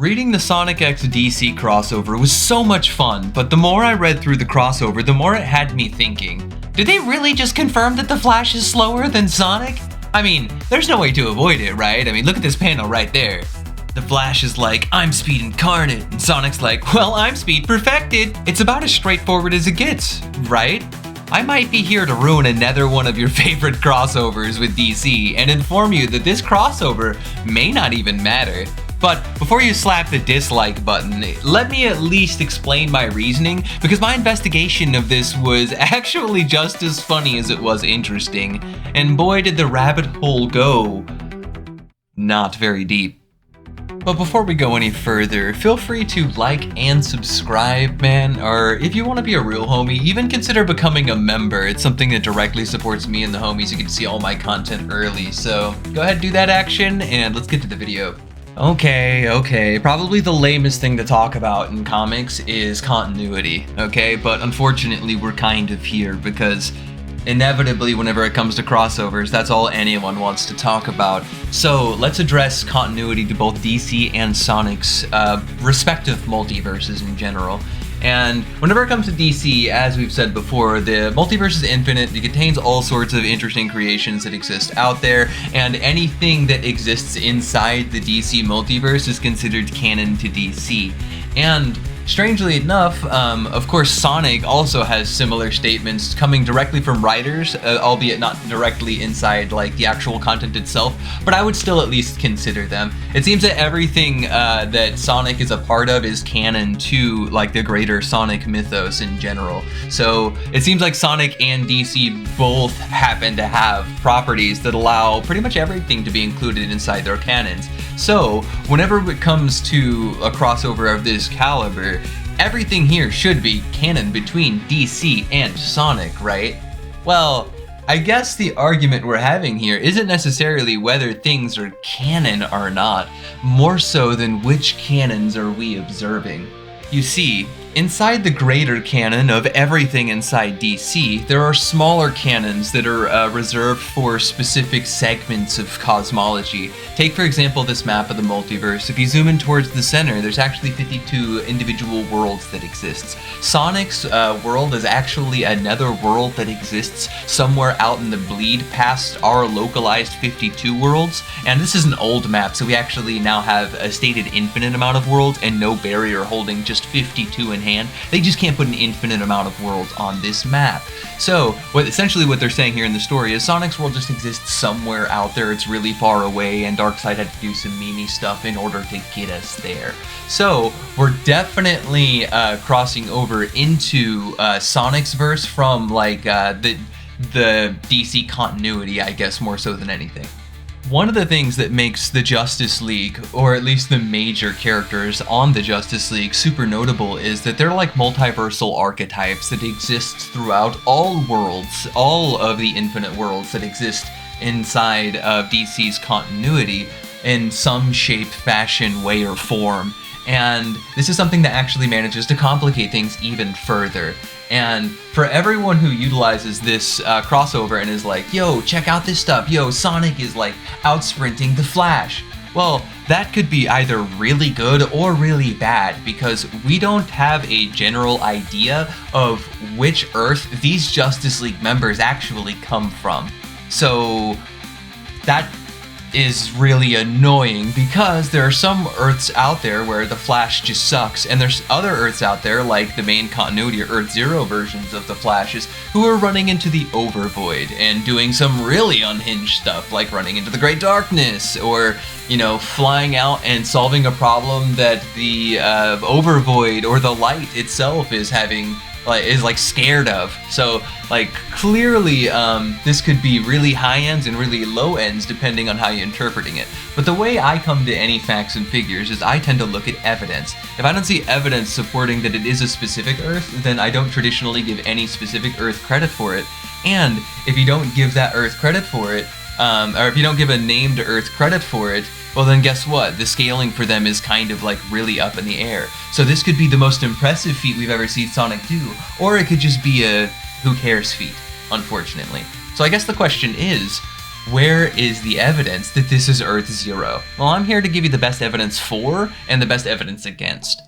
Reading the Sonic X DC crossover was so much fun, but the more I read through the crossover, the more it had me thinking, did they really just confirm that the Flash is slower than Sonic? I mean, there's no way to avoid it, right? I mean, look at this panel right there. The Flash is like, I'm speed incarnate, and Sonic's like, well, I'm speed perfected. It's about as straightforward as it gets, right? I might be here to ruin another one of your favorite crossovers with DC and inform you that this crossover may not even matter. But before you slap the dislike button, let me at least explain my reasoning, because my investigation of this was actually just as funny as it was interesting. And boy, did the rabbit hole go not very deep. But before we go any further, feel free to like and subscribe, man, or if you want to be a real homie, even consider becoming a member. It's something that directly supports me and the homies. You can see all my content early, so go ahead, do that action, and let's get to the video. Okay, probably the lamest thing to talk about in comics is continuity, okay? But unfortunately, we're kind of here because inevitably, whenever it comes to crossovers, that's all anyone wants to talk about. So let's address continuity to both DC and Sonic's respective multiverses in general. And whenever it comes to DC, as we've said before, the multiverse is infinite. It contains all sorts of interesting creations that exist out there, and anything that exists inside the DC multiverse is considered canon to DC. And strangely enough, of course, Sonic also has similar statements coming directly from writers, albeit not directly inside like the actual content itself, but I would still at least consider them. It seems that everything that Sonic is a part of is canon to like the greater Sonic mythos in general. So it seems like Sonic and DC both happen to have properties that allow pretty much everything to be included inside their canons. So whenever it comes to a crossover of this caliber, everything here should be canon between DC and Sonic, right? Well, I guess the argument we're having here isn't necessarily whether things are canon or not, more so than which canons are we observing. You see, inside the greater canon of everything inside DC, there are smaller canons that are reserved for specific segments of cosmology. Take, for example, this map of the multiverse. If you zoom in towards the center, there's actually 52 individual worlds that exist. Sonic's world is actually another world that exists somewhere out in the bleed past our localized 52 worlds. And this is an old map, so we actually now have a stated infinite amount of worlds and no barrier holding just 52 in hand. They just can't put an infinite amount of worlds on this map. So essentially what they're saying here in the story is Sonic's world just exists somewhere out there. It's really far away, and Darkseid had to do some memey stuff in order to get us there. So we're definitely crossing over into Sonic's verse from like the DC continuity, I guess, more so than anything. One of the things that makes the Justice League, or at least the major characters on the Justice League, super notable is that they're like multiversal archetypes that exist throughout all worlds, all of the infinite worlds that exist inside of DC's continuity in some shape, fashion, way, or form. And this is something that actually manages to complicate things even further. And for everyone who utilizes this crossover and is like, yo, check out this stuff, yo, Sonic is like out-sprinting the Flash. Well, that could be either really good or really bad, because we don't have a general idea of which Earth these Justice League members actually come from. So that is really annoying, because there are some Earths out there where the Flash just sucks, and there's other Earths out there like the main continuity or Earth Zero versions of the Flashes who are running into the Overvoid and doing some really unhinged stuff, like running into the Great Darkness, or, you know, flying out and solving a problem that the Overvoid or the light itself is having, like scared of. So like clearly this could be really high ends and really low ends depending on how you're interpreting it. But the way I come to any facts and figures is I tend to look at evidence. If I don't see evidence supporting that it is a specific Earth, then I don't traditionally give any specific Earth credit for it. And if you don't give that Earth credit for it, or if you don't give a named Earth credit for it, well then guess what? The scaling for them is kind of like really up in the air. So this could be the most impressive feat we've ever seen Sonic do, or it could just be a who cares feat, unfortunately. So I guess the question is, Where is the evidence that this is Earth Zero? Well, I'm here to give you the best evidence for and the best evidence against.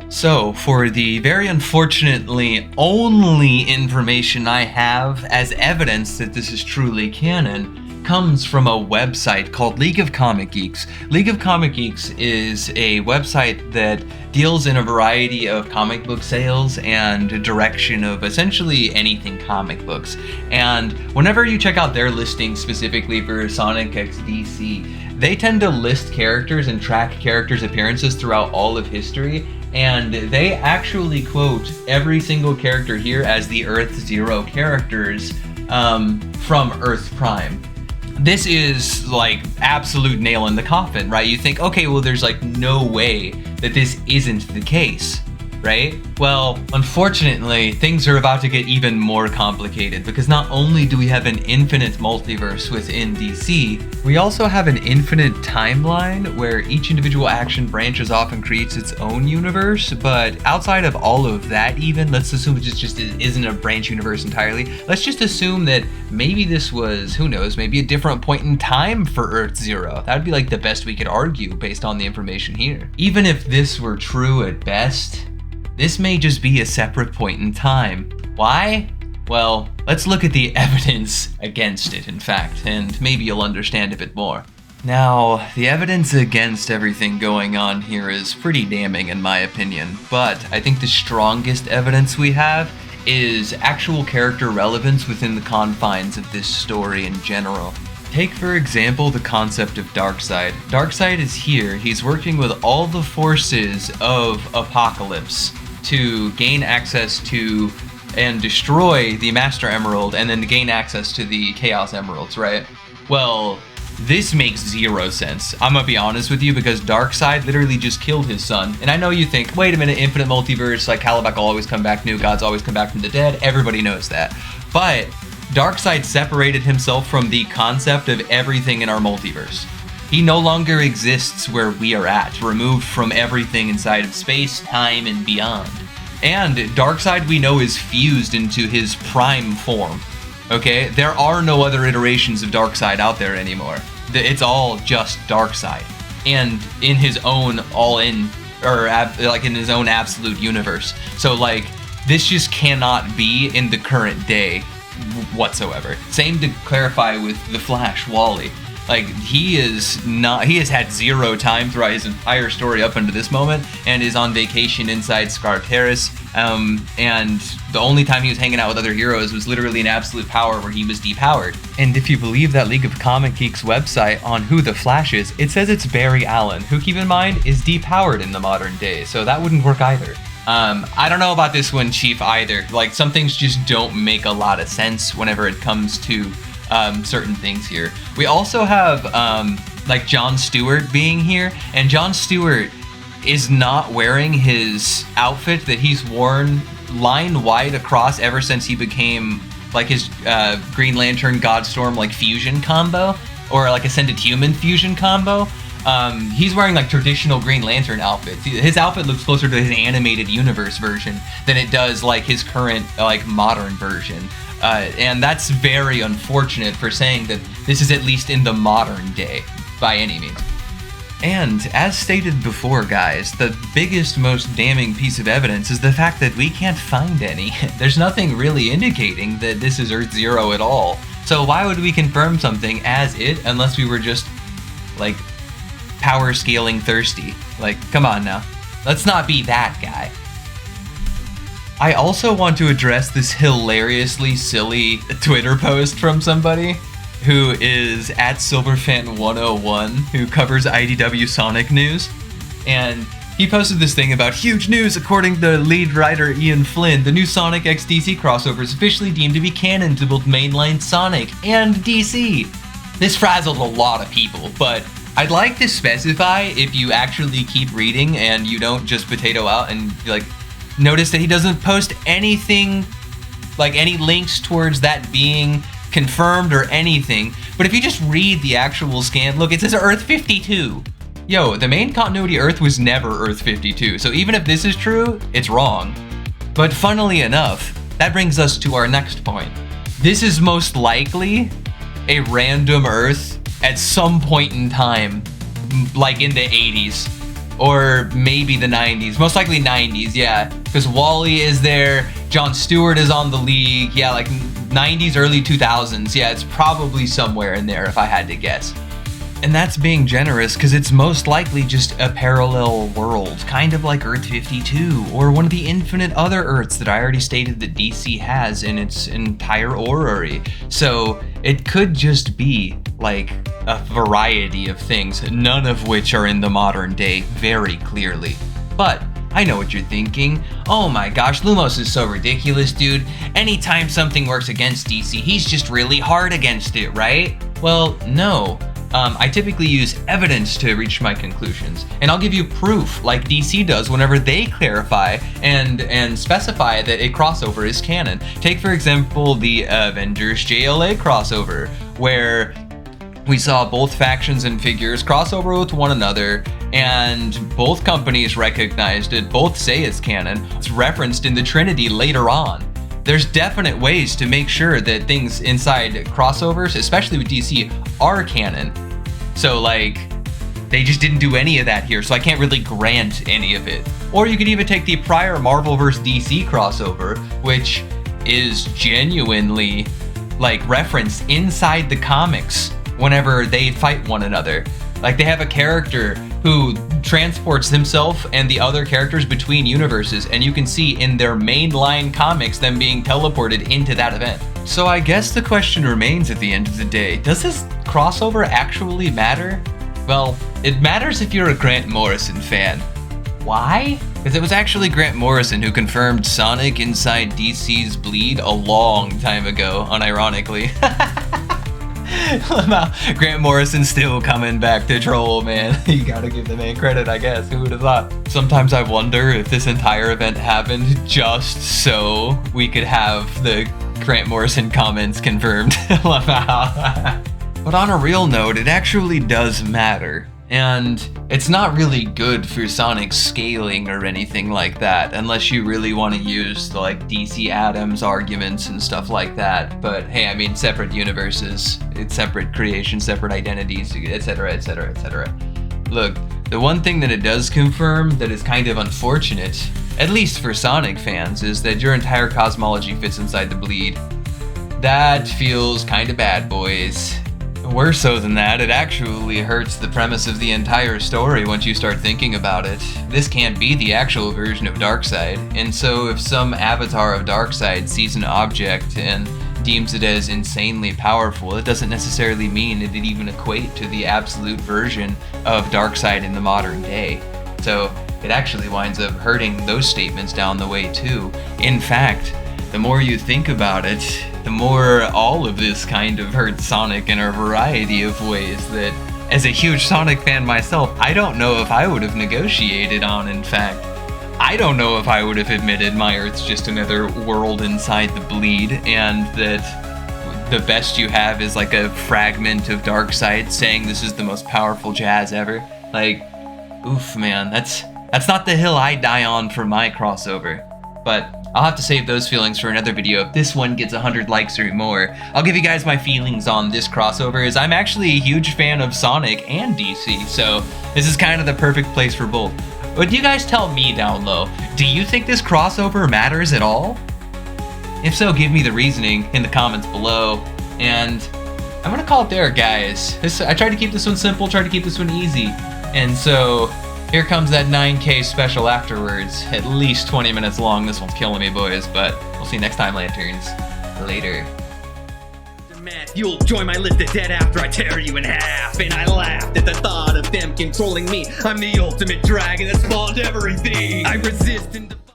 So, for the very unfortunately only information I have as evidence that this is truly canon, comes from a website called League of Comic Geeks. League of Comic Geeks is a website that deals in a variety of comic book sales and direction of essentially anything comic books. And whenever you check out their listing specifically for Sonic X DC, they tend to list characters and track characters' appearances throughout all of history, and they actually quote every single character here as the Earth Zero characters from Earth Prime. This is like absolute nail in the coffin, right? You think, okay, well, there's like no way that this isn't the case, right? Well, unfortunately, things are about to get even more complicated because not only do we have an infinite multiverse within DC, we also have an infinite timeline where each individual action branches off and creates its own universe. But outside of all of that, even, let's assume it just isn't a branch universe entirely. Let's just assume that maybe this was, who knows, maybe a different point in time for Earth Zero. That would be like the best we could argue based on the information here. Even if this were true at best, this may just be a separate point in time. Why? Well, let's look at the evidence against it, in fact, and maybe you'll understand a bit more. Now, the evidence against everything going on here is pretty damning in my opinion, but I think the strongest evidence we have is actual character relevance within the confines of this story in general. Take, for example, the concept of Darkseid. Darkseid is here. He's working with all the forces of Apocalypse to gain access to and destroy the Master Emerald, and then to gain access to the Chaos Emeralds, right? Well, this makes zero sense. I'm gonna be honest with you, because Darkseid literally just killed his son. And I know you think, wait a minute, infinite multiverse, like Calabac will always come back, new gods always come back from the dead. Everybody knows that. But Darkseid separated himself from the concept of everything in our multiverse. He no longer exists where we are at, removed from everything inside of space, time, and beyond. And Darkseid, we know, is fused into his prime form. Okay? There are no other iterations of Darkseid out there anymore. It's all just Darkseid. And in his own in his own absolute universe. So like, this just cannot be in the current day whatsoever. Same to clarify with the Flash, Wally. Like, he has had zero time throughout his entire story up until this moment, and is on vacation inside Scar Terrace, and the only time he was hanging out with other heroes was literally in Absolute Power, where he was depowered. And if you believe that League of Comic Geeks website on who the Flash is, it says it's Barry Allen, who, keep in mind, is depowered in the modern day, so that wouldn't work either. I don't know about this one, Chief, either. Like, some things just don't make a lot of sense whenever it comes to certain things here. We also have like Jon Stewart being here, and Jon Stewart is not wearing his outfit that he's worn line wide across ever since he became like his Green Lantern Godstorm like fusion combo, or like Ascended Human fusion combo. He's wearing like traditional Green Lantern outfits. His outfit looks closer to his animated universe version than it does like his current like modern version. And that's very unfortunate for saying that this is at least in the modern day, by any means. And as stated before, guys, the biggest, most damning piece of evidence is the fact that we can't find any. There's nothing really indicating that this is Earth Zero at all. So why would we confirm something as it unless we were just, like, power scaling thirsty? Like, come on now. Let's not be that guy. I also want to address this hilariously silly Twitter post from somebody who is at Silverfan101, who covers IDW Sonic news. And he posted this thing about huge news according to lead writer Ian Flynn. The new Sonic X DC crossover is officially deemed to be canon to both mainline Sonic and DC. This frazzled a lot of people, but I'd like to specify, if you actually keep reading and you don't just potato out and like, notice that he doesn't post anything, like any links towards that being confirmed or anything. But if you just read the actual scan, look, it says Earth 52. Yo, the main continuity Earth was never Earth 52, so even if this is true, it's wrong. But funnily enough, that brings us to our next point. This is most likely a random Earth at some point in time, like in the 80s. Or maybe the 90s, most likely 90s, yeah. Because Wally is there, Jon Stewart is on the League, yeah, like 90s, early 2000s, yeah, it's probably somewhere in there if I had to guess. And that's being generous because it's most likely just a parallel world, kind of like Earth 52, or one of the infinite other Earths that I already stated that DC has in its entire orrery. So it could just be like a variety of things, none of which are in the modern day very clearly. But I know what you're thinking. Oh my gosh, Lumos is so ridiculous, dude. Anytime something works against DC, he's just really hard against it, right? Well, no. I typically use evidence to reach my conclusions, and I'll give you proof like DC does whenever they clarify and specify that a crossover is canon. Take for example the Avengers JLA crossover, where we saw both factions and figures cross over with one another, and both companies recognized it, both say it's canon. It's referenced in the Trinity later on. There's definite ways to make sure that things inside crossovers, especially with DC, are canon. So like, they just didn't do any of that here, so I can't really grant any of it. Or you could even take the prior Marvel vs. DC crossover, which is genuinely like referenced inside the comics whenever they fight one another. Like they have a character who transports himself and the other characters between universes, and you can see in their mainline comics them being teleported into that event. So I guess the question remains at the end of the day, does this crossover actually matter? Well, it matters if you're a Grant Morrison fan. Why? Because it was actually Grant Morrison who confirmed Sonic inside DC's Bleed a long time ago, unironically. Grant Morrison still coming back to troll, man. You gotta give the man credit, I guess. Who would have thought? Sometimes I wonder if this entire event happened just so we could have the Grant Morrison comments confirmed. But on a real note, it actually does matter. And it's not really good for Sonic scaling or anything like that, unless you really want to use the like DC Adams arguments and stuff like that. But hey, I mean, separate universes, it's separate creations, separate identities, etc, etc, etc. Look, the one thing that it does confirm that is kind of unfortunate, at least for Sonic fans, is that your entire cosmology fits inside the Bleed. That feels kind of bad, boys. Worse so than that, it actually hurts the premise of the entire story once you start thinking about it. This can't be the actual version of Darkseid, and so if some avatar of Darkseid sees an object and deems it as insanely powerful, it doesn't necessarily mean it even equate to the absolute version of Darkseid in the modern day. So it actually winds up hurting those statements down the way too. In fact, the more you think about it, the more all of this kind of hurts Sonic in a variety of ways that, as a huge Sonic fan myself, I don't know if I would have negotiated on, in fact. I don't know if I would have admitted my Earth's just another world inside the Bleed, and that the best you have is like a fragment of Darkseid saying this is the most powerful jazz ever. Like, oof, man, that's not the hill I die on for my crossover. But I'll have to save those feelings for another video if this one gets 100 likes or more. I'll give you guys my feelings on this crossover, as I'm actually a huge fan of Sonic and DC, so this is kind of the perfect place for both. But you guys tell me down low, do you think this crossover matters at all? If so, give me the reasoning in the comments below, and I'm gonna call it there, guys. I tried to keep this one simple, tried to keep this one easy, and so here comes that 9K special afterwards, at least 20 minutes long. This one's killing me, boys, but we'll see you next time, Lanterns. Later. You'll join my list of dead after I tear you in half. And I laughed at the thought of them controlling me. I'm the ultimate dragon that spawned everything. I resist and defy.